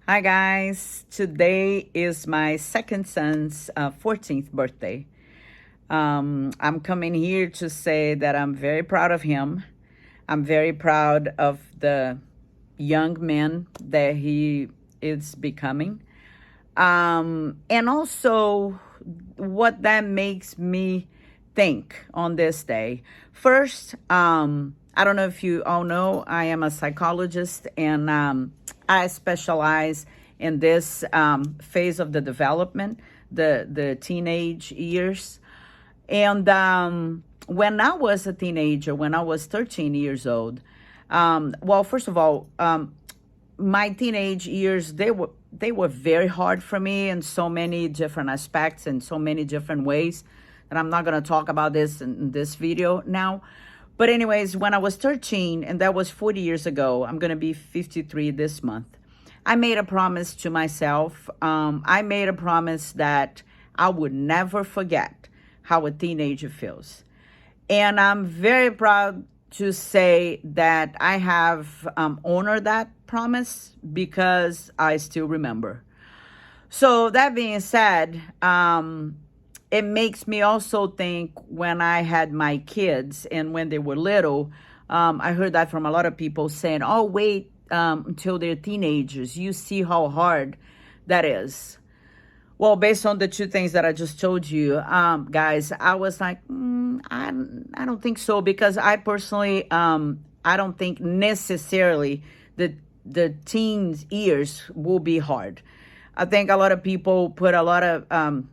Hi, guys. Today is my second son's 14th birthday. I'm coming here to say that I'm very proud of him. I'm very proud of the young man that he is becoming. And also, what that makes me think on this day. First, I don't know if you all know, I am a psychologist and I specialize in this phase of the development, the teenage years. And when I was a teenager, when I was 13 years old, well, first of all, my teenage years they were very hard for me in so many different aspects and so many different ways. And I'm not going to talk about this in this video now. But anyways, when I was 13, and that was 40 years ago, I'm going to be 53 this month. I made a promise to myself. I made a promise that I would never forget how a teenager feels. And I'm very proud to say that I have honored that promise because I still remember. So that being said, it makes me also think when I had my kids and when they were little, I heard that from a lot of people saying, oh, wait until they're teenagers. You see how hard that is. Well, based on the two things that I just told you, guys, I was like, I don't think so, because I personally, I don't think necessarily the teens years will be hard. I think a lot of people put a lot of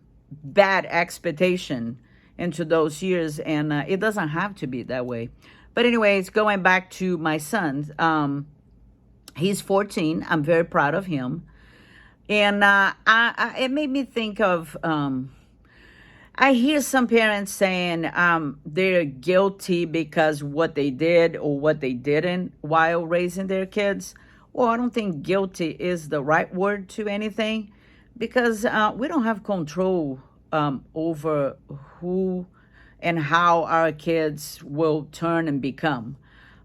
bad expectation into those years, and it doesn't have to be that way. But anyways, going back to my son, he's 14. I'm very proud of him. And it made me think of, I hear some parents saying they're guilty because what they did or what they didn't while raising their kids. Well, I don't think guilty is the right word to anything, because we don't have control over who and how our kids will turn and become.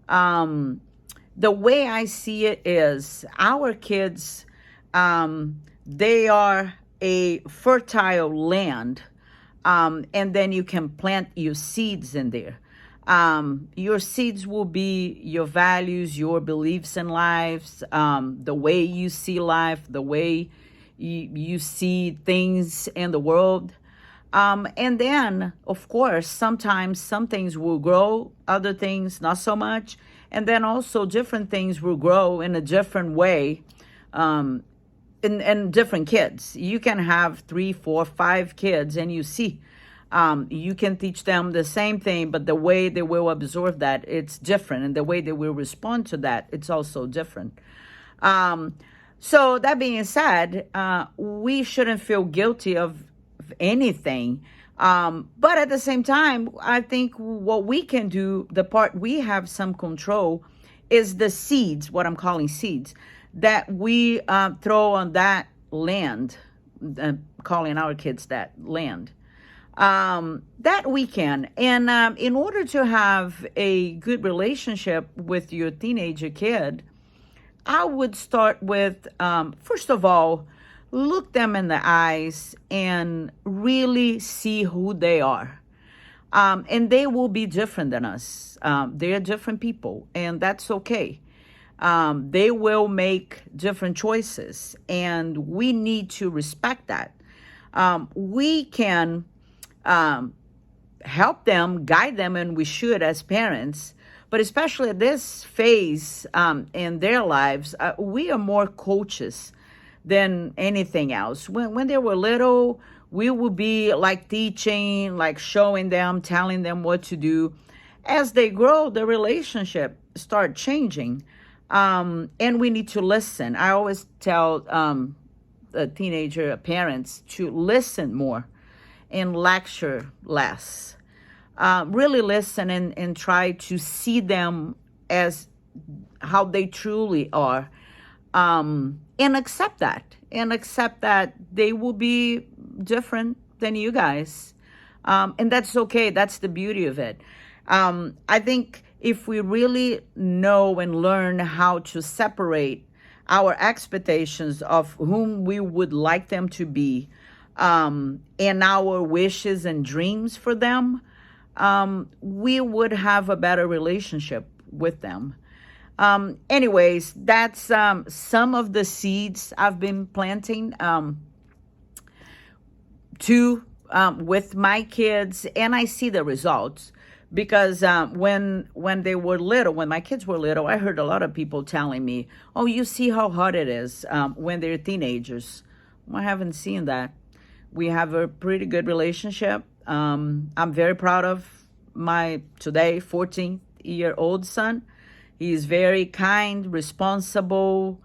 The way I see it is our kids, they are a fertile land, and then you can plant your seeds in there. Your seeds will be your values, your beliefs in lives, the way you see life, the way you see things in the world. And then, of course, sometimes some things will grow, other things not so much. And then also different things will grow in a different way, in different kids. You can have 3, 4, 5 kids, and you see, you can teach them the same thing, but the way they will absorb that, it's different. And the way they will respond to that, it's also different. So that being said, we shouldn't feel guilty of anything. But at the same time, I think what we can do, the part we have some control, is the seeds, what I'm calling seeds, that we throw on that land, calling our kids that land, that we can. And in order to have a good relationship with your teenager kid, I would start with, first of all, look them in the eyes and really see who they are. And they will be different than us. They're different people, and that's okay. They will make different choices, and we need to respect that. We can help them, guide them, and we should as parents. But especially at this phase in their lives, we are more coaches than anything else. When they were little, we would be like teaching, like showing them, telling them what to do. As they grow, the relationship start changing, and we need to listen. I always tell teenager parents to listen more and lecture less. Really listen and try to see them as how they truly are, and accept that they will be different than you guys, and that's okay. That's the beauty of it. I think if we really know and learn how to separate our expectations of whom we would like them to be, and our wishes and dreams for them, we would have a better relationship with them. Anyways, that's some of the seeds I've been planting with my kids, and I see the results. Because when they were little, when my kids were little, I heard a lot of people telling me, "Oh, you see how hard it is when they're teenagers." Well, I haven't seen that. We have a pretty good relationship. I'm very proud of my today 14-year-old son. He's very kind, responsible,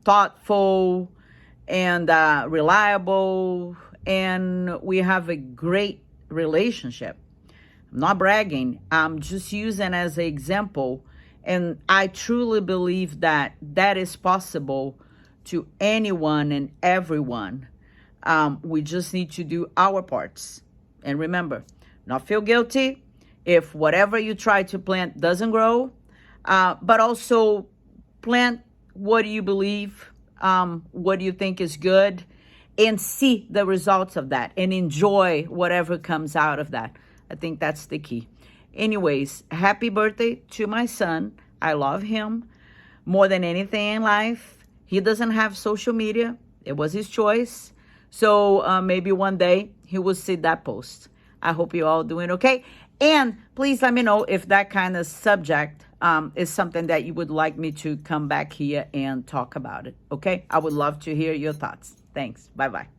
thoughtful, and reliable, and we have a great relationship. I'm not bragging. I'm just using as an example, and I truly believe that that is possible to anyone and everyone. We just need to do our parts. And remember, not feel guilty if whatever you try to plant doesn't grow, but also plant what you believe, what you think is good, and see the results of that and enjoy whatever comes out of that. I think that's the key. Anyways, happy birthday to my son. I love him more than anything in life. He doesn't have social media. It was his choice. So maybe one day he will see that post. I hope you're all doing okay. And please let me know if that kind of subject is something that you would like me to come back here and talk about it. Okay? I would love to hear your thoughts. Thanks. Bye-bye.